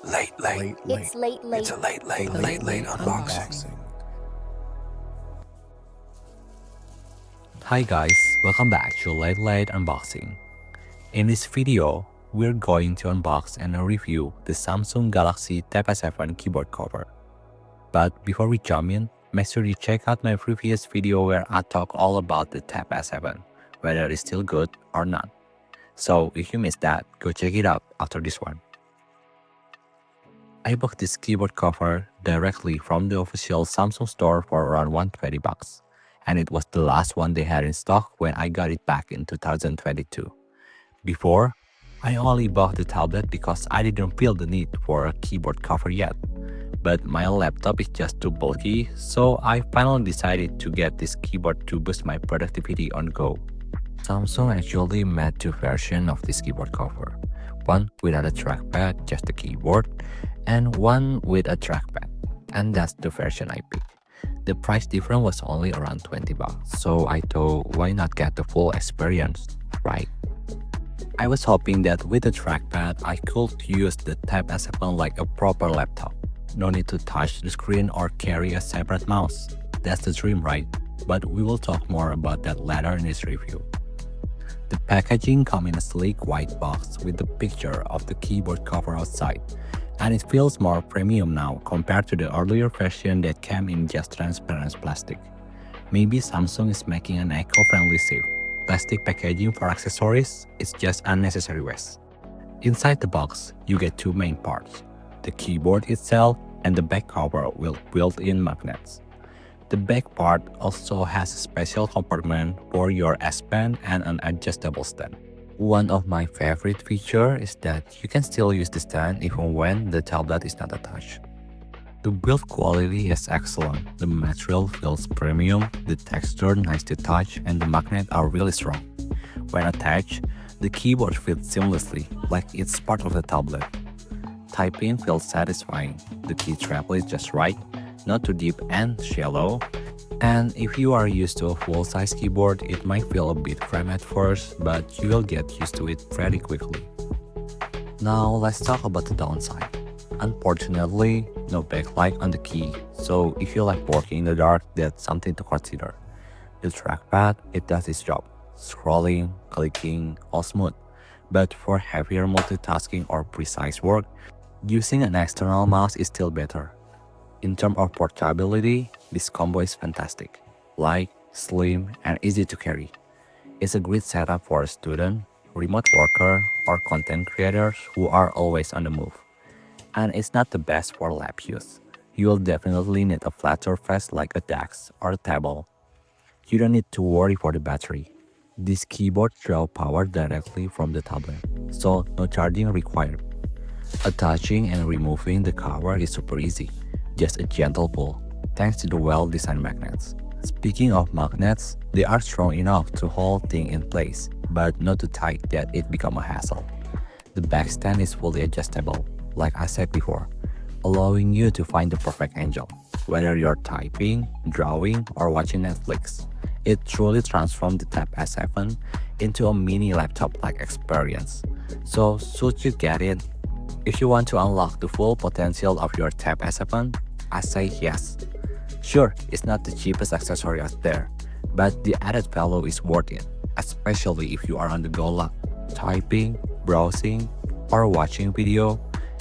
Late. It's late. It's a late unboxing. Hi guys, welcome back to Late Unboxing. In this video, we're going to unbox and review the Samsung Galaxy Tab S10 keyboard cover. But before we jump in, make sure you check out my previous video where I talk all about the Tab S7, whether it's still good or not. So if you missed that, go check it out after this one. I bought this keyboard cover directly from the official Samsung store for around $120, and it was the last one they had in stock when I got it back in 2022. Before, I only bought the tablet because I didn't feel the need for a keyboard cover yet, but my laptop is just too bulky, so I finally decided to get this keyboard to boost my productivity on go. Samsung actually made two versions of this keyboard cover, one without a trackpad, just the keyboard, and one with a trackpad, and that's the version I picked. The price difference was only around $20, so I thought why not get the full experience, right? I was hoping that with the trackpad I could use the Tab S7 like a proper laptop. No need to touch the screen or carry a separate mouse. That's the dream, right? But we will talk more about that later in this review. The packaging comes in a sleek white box with the picture of the keyboard cover outside, and it feels more premium now compared to the earlier version that came in just transparent plastic. Maybe Samsung is making an eco-friendly shift. Plastic packaging for accessories is just unnecessary waste. Inside the box, you get two main parts, the keyboard itself and the back cover with built-in magnets. The back part also has a special compartment for your S Pen and an adjustable stand. One of my favorite features is that you can still use the stand even when the tablet is not attached. The build quality is excellent, the material feels premium, the texture nice to touch, and the magnets are really strong. When attached, the keyboard fits seamlessly, like it's part of the tablet. Typing feels satisfying, the key travel is just right, not too deep and shallow. And if you are used to a full-size keyboard, it might feel a bit cramped at first, but you will get used to it pretty quickly. Now let's talk about the downside. Unfortunately, no backlight on the key, so if you like working in the dark, that's something to consider. The trackpad, it does its job, scrolling, clicking, all smooth. But for heavier multitasking or precise work, using an external mouse is still better. In terms of portability, this combo is fantastic, light, slim, and easy to carry. It's a great setup for a student, remote worker, or content creators who are always on the move. And it's not the best for lab use. You will definitely need a flat surface like a desk or a table. You don't need to worry for the battery. This keyboard draws power directly from the tablet, so no charging required. Attaching and removing the cover is super easy. Just a gentle pull, thanks to the well-designed magnets. Speaking of magnets, they are strong enough to hold things in place, but not too tight that it becomes a hassle. The back stand is fully adjustable, like I said before, allowing you to find the perfect angle. Whether you're typing, drawing, or watching Netflix, it truly transformed the Tab S7 into a mini laptop-like experience. So should you get it? If you want to unlock the full potential of your Tab S7, I say yes. Sure, it's not the cheapest accessory out there, but the added value is worth it, especially if you are on the go lot, typing, browsing, or watching video.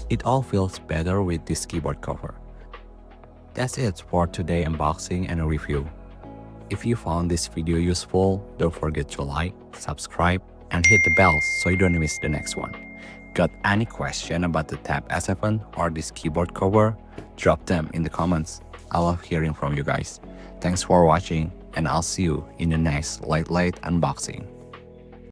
It all feels better with this keyboard cover. That's it for today's unboxing and review. If you found this video useful, don't forget to like, subscribe, and hit the bell so you don't miss the next one. Got any question about the Tab S7 or this keyboard cover? Drop them in the comments. I love hearing from you guys. Thanks for watching, and I'll see you in the next late unboxing.